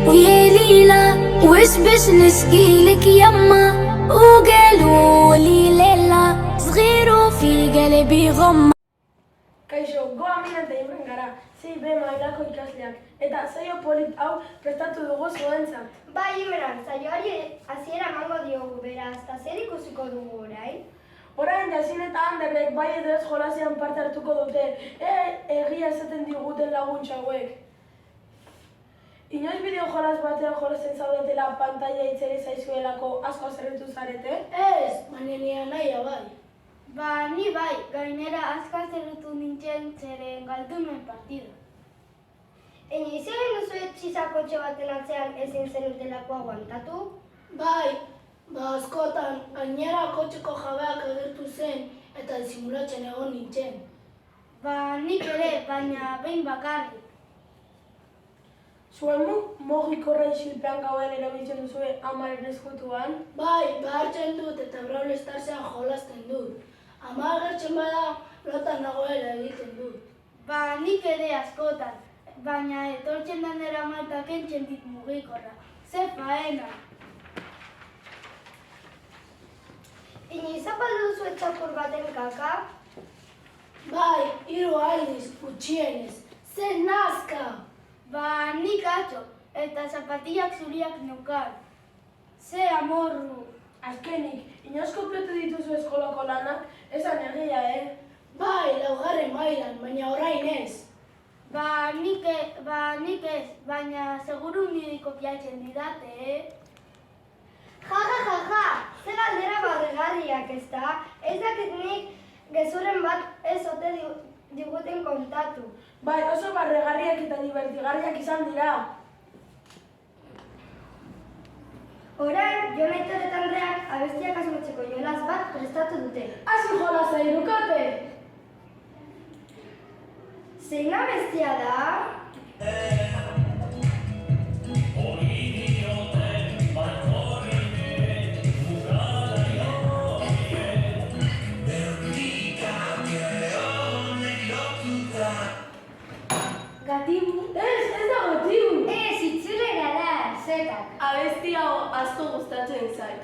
ويا ليلى وش باش نشكيلك يما وقالوا لي ليلى صغير وفي قلبي غمة. Kaixo, goa minante imen gara, zei be mailako ikasleak, eta saio polit hau prestatu dugu zuentzat. Bai, Imeran, saioari hasiera emango diogu, beraz, eta zer ikusiko dugu orain? Orain Jasin eta Anderrek bai edo ez jolasian parte hartuko dute, egia esaten diguten laguntza hauek. Inoiz bideo jolas batean jolasen zaudetela pantaila itzeri zaizuelako asko zerretu zarete? Ez, baina nire nahia bai. Ba, ni bai, gainera asko zerretu nintzen zeren galdu nuen partida. Inoiz egin duzu txizakotxe baten atzean ezin zenutelakoa aguantatu? Bai, askotan, gainera kotxeko jabeak agertu zen eta disimulatzen egon nintzen. Ba, nik ere, baina behin bakarrik. Zuen mogikorra isilpean gauen erabiltzen duzue amaren eskutuan? Bai, behartzen dut eta Brawl Starsean jolasten dut. Ama agertzen bada, lotan nagoela egiten dut. Ba, nik ere askotan, baina etortzen den erama eta kentzen dit mugikorra. Ze faena! Inoiz apaldu duzu txakur baten kaka? Bai, 3 aldiz, gutxienez. Zer nazka! Ba, nik atzo, eta zapatillak zuriak neukan. Ze amorru! Azkenik, inoiz kompletu dituzu eskolako lanak, esan egia, Bai, 2. mailan, baina orain ez. Ba, nik ez, baina seguru niri kopiatzen didate, Ja, ze galdera barregarriak ez da? Ez dakit nik gezurren bat ez ote diguten kontatu. Bai, oso barregarriak eta divertigarriak izan dira. Orain, Jon Aitor eta Andreak abestiak asmatzeko jolas bat prestatu dute. Hasi jolasa irukote! Zein abestia da? Gatibu? Ez da gatibu! Ez, itzulera da, zetak. Abesti hau asko gustatzen zait.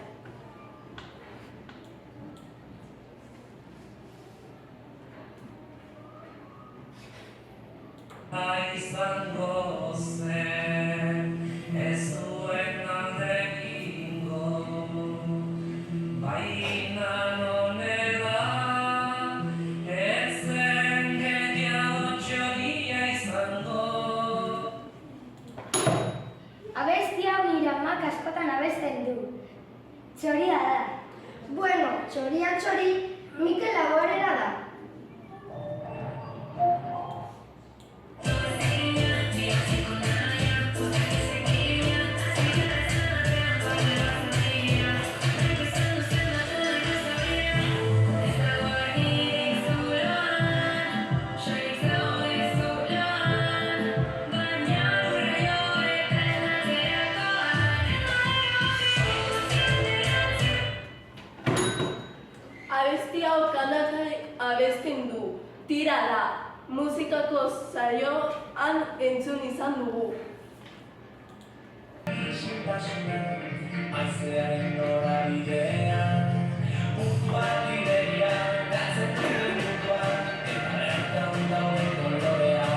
Izango zen, ez duen alde egingo, baina nonela, ez zen gehiago txoria izango. Abesti hau nire amak askotan abesten du. Txoria da. Bueno, txoria txori, Mikel Laborera da. Abesti hau kanakai abesten du. Tira da. Musikako saioan entzun izan dugu. Aizearen norabidea, munduan ideia, gatzen duen munduan, eta bertan dauden kolorea.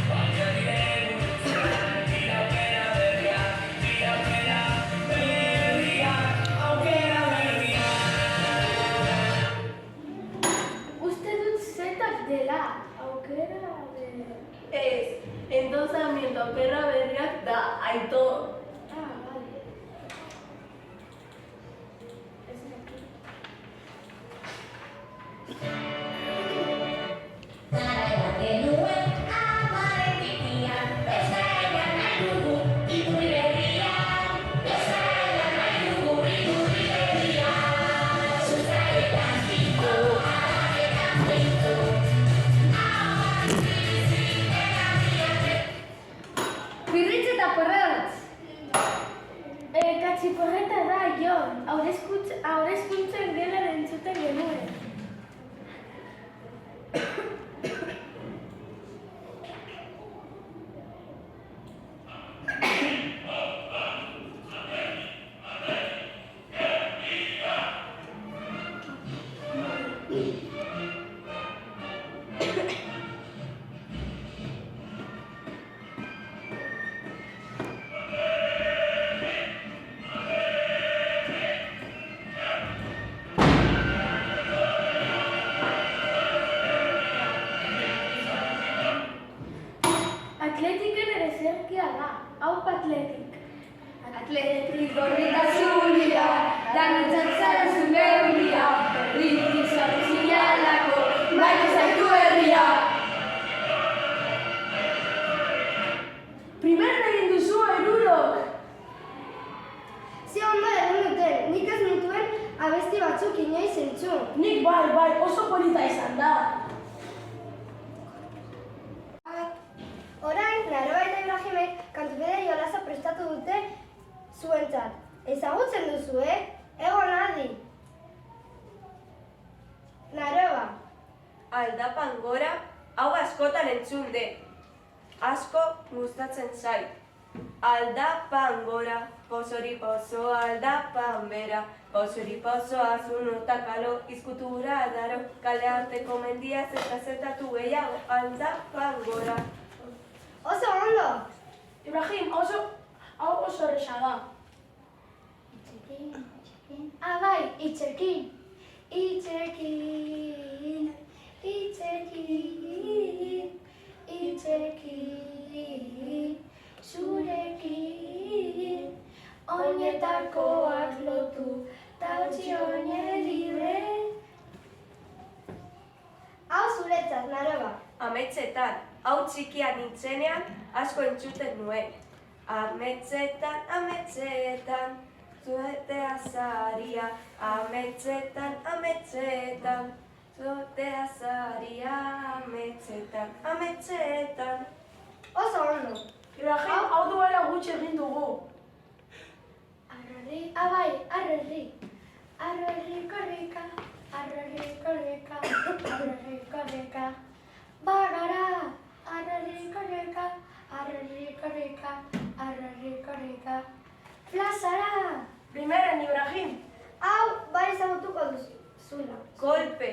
Baina nire gurutzean, aukera berria, aukera berria. Uste dut zetak dela, aukera dela. Ez, endosamiento aukera berriak da, Aitor. Ah, vale. Ez nekit. Birritz eta porrotz! antzerkia da, hau atletik. Atletik gorrita zuria, dantzak zara zure huria, berritik zartzialako, baina zaitu herria. Primeren egin duzu, erurok! Ze ondo egin duten, nik ez nituen abesti batzuk inoiz entzun. Nik bai, oso polita izan da. Orain, Naroa eta Ibrahimek kantubide jolasa prestatu dute zuentzat. Ezagutzen duzu, Egon adi. Naroa. Aldapan gora, hau askotan entzun de. Asko gustatzen zait. Aldapan gora, posori pozo, aldapan bera. Posori pozo, azuno eta kalo, izkutura daro. Kale arteko mendia zetatu gehiago, aldapan gora. Oso ondo. Ibrahim, hau oso erresa da. Bai, itxekin. Itxekin, zurekin. Oinetakoak lotu, ta utzi oine libre. Hau zuretzat, Naroa. Ametsetan, hau txikia nintzenean, asko entzuten nuen. Ametsetan, zuetea zaria. Ametsetan, zuetea zaria. Ametsetan. Oso ondo. Ibrahim, hau duela gutxi egin dugu. Bai, arrerri. Arrerri korrika. Bagara, arrerri korrika. Plazara. Primeren, Ibrahim. Hau, bai ezagutuko duzula. Kolpe.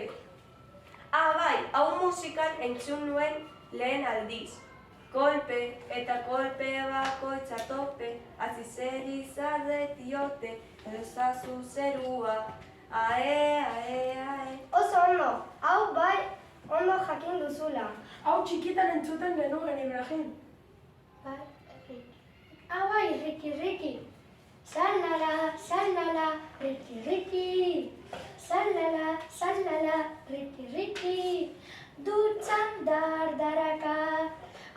Bai, hau musikan entzun nuen lehen aldiz. Kolpe eta kolpe bakoitza tope, azizeri zardetiote, ezazu zerua. Ae. Oso ondo. Hau, bai ondo jakin duzula. Hau txikitan entzuten genuen, Ibrahim. Bai, riki. Salala, riki. Salala, riki. Dutxan dardaraka,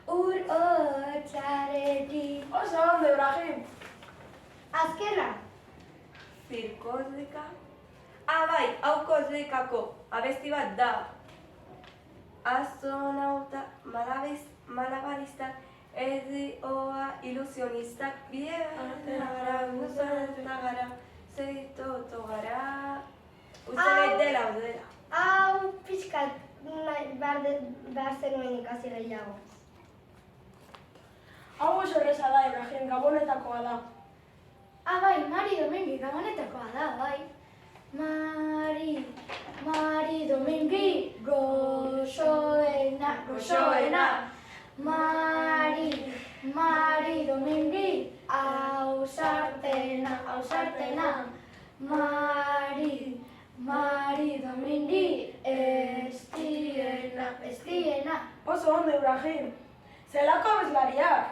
ur hotxarekin. Oso ondo, Ibrahim. Azkena. Zirkozlika. Bai, hau kozlikako abesti bat da. Astronauta, malabaristak, erdioa, ilusionistak, biera gara, zeitoto gara. Uste dela. Hau pixkat behar zenuen ikasi gehiago. Hau oso erresa da, Ibrahim, Gabonetakoa da. Bai, Mari Domingi, Gabonetakoa da, bai. Mari Domingi, goxoena. Mari Domingi, ausartena. Mari Domingi, estiena. Oso ondo, Ibrahim. Zelako abeslariak.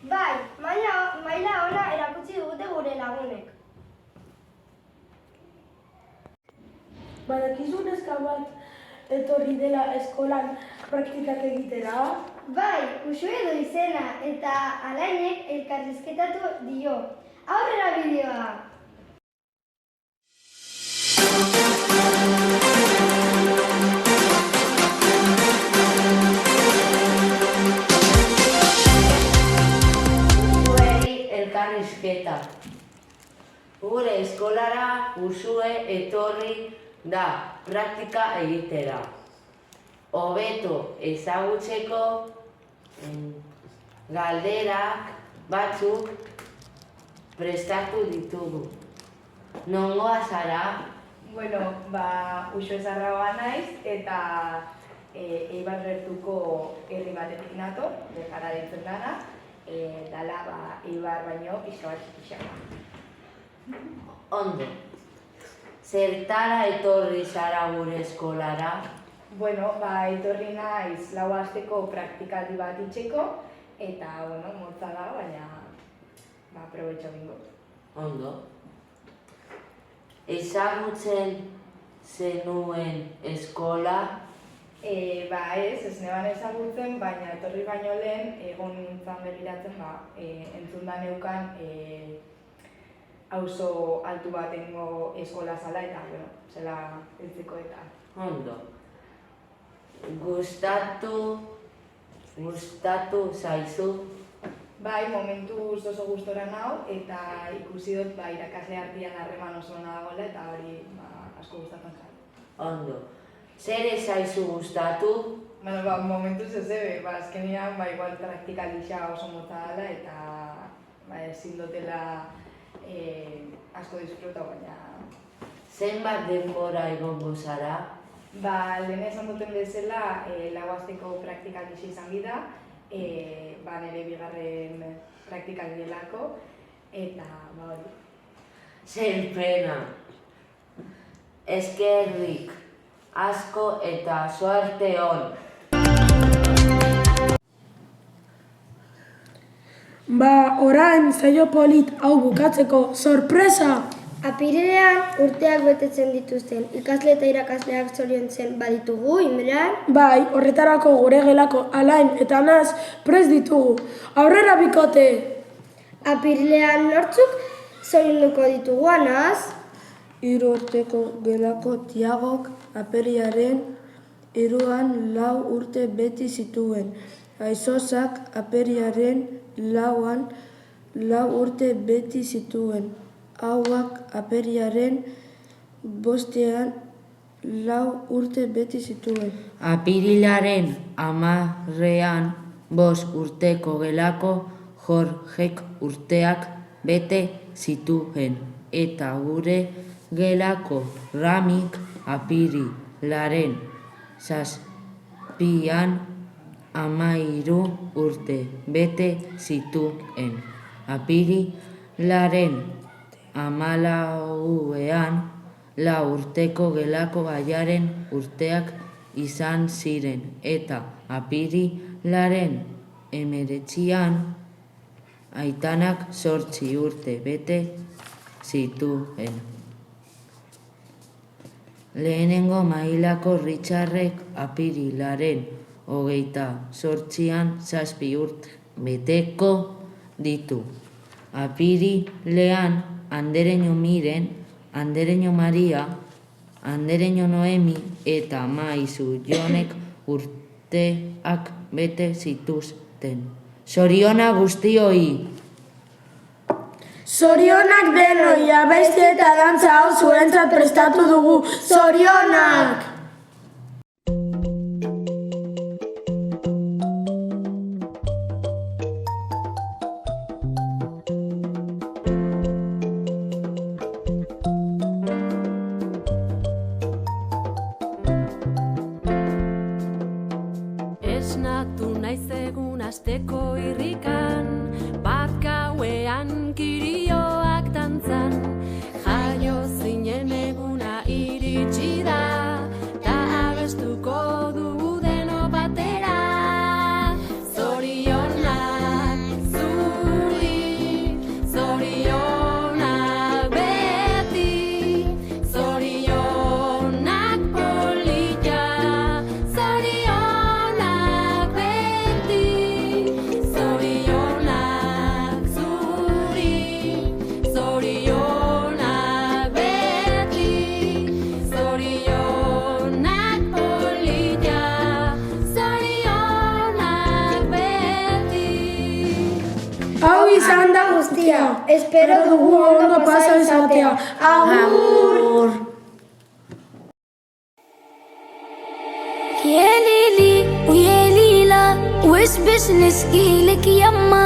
Bai, maila ona erakutsi dugute gure lagunek. Badakizu neska bat etorri dela eskolan praktikak egitera? Bai, Uxue du izena eta Alainek elkarrizketatu dio. Aurrera bideoa! Elkarrizketa. Gure eskolara Uxue etorri da praktika egitera. Hobeto ezagutzeko galderak batzuk prestatu ditugu. Nongoa zara? Bueno, Uxue Zarraua naiz eta Eibar Gertuko herri batetik nator, Bergara deitzen dana, dala Eibar baino pixka bat txikixaka. Ondo. Zertara etorri zara gure eskolara? Bueno, etorri naiz 4 asteko praktikaldi bat itxeko eta, bueno, motza da, baina aprobetxo bingo. Ondo. Ezagutzen zenuen eskola? Ez neban ezagutzen, baina etorri baino lehen, egon nintzen begiratzen, entzun da neukan auzo altu batengo eskola zala eta, bueno, zela heltzeko eta. Ondo. Gustatu zaizu? Bai, momentuz oso gustora nau eta ikusi dut irakasle artean harreman oso ona dagoela eta hori asko gustatzen zait. Ondo. Zer ez zaizu gustatu? Bueno, momentuz ez ebe, azkenean igual praktikalixa oso motza dela eta ezin dutela asko disfruta, baina... Zenbat denbora egongo zara? Lehen esan duten bezala, lau asteko praktikalixa izan bida, nire bigarren praktikalielako, eta hori. Zer pena. Eskerrik asko eta suerte on. Orain saio polit hau bukatzeko sorpresa! Apirilean urteak betetzen dituzten ikasle eta irakasleak zoriontzen baditugu, Imran? Bai, horretarako gure gelako Alain eta Naz prest ditugu. Aurrera bikote! Apirilean nortzuk zorionduko ditugu, Naz? 3 urteko gelako Tiagok apirilaren 3an 4 urte beti zituen. Aizozak apirilaren 4an 4 urte beti zituen. Hauak apirilaren 5an 4 urte beti zituen. Apirilaren 10an 5 urteko gelako Jorgek urteak bete zituen. Eta gure gelako Ramik apirilaren 7an 13 urte bete zituen. Apirilaren 14an 4 urteko gelako Gaiaren urteak izan ziren. Eta apirilaren 19an Aitanak 8 urte bete zituen. Lehenengo mailako Richardek apirilaren 28an 7 urte beteko ditu. Apirilean Andereño Miren, Andereño Maria, Andereño Noemi eta Maizu Jonek urteak bete zituzten. Zoriona guztioi! Zorionak denoi, abesti eta dantza hau zuentzat prestatu dugu. Zorionak! Esnatu naiz egun asteko irrikan, bat gauean kirioak dantzan. Jaio zinen eguna iritsi da, ta abestuko dugu deno batera. Zorionak zuri, zorionak beti, zorionak polita, zorionak beti, zorionak zuri, zorionak beti, zorionak polita, zorionak beti. Hau izan da guztia. Espero dugu ondo pasa izatea. Agur! يا ليلي ويا ليلى وش باش نشكيلك يما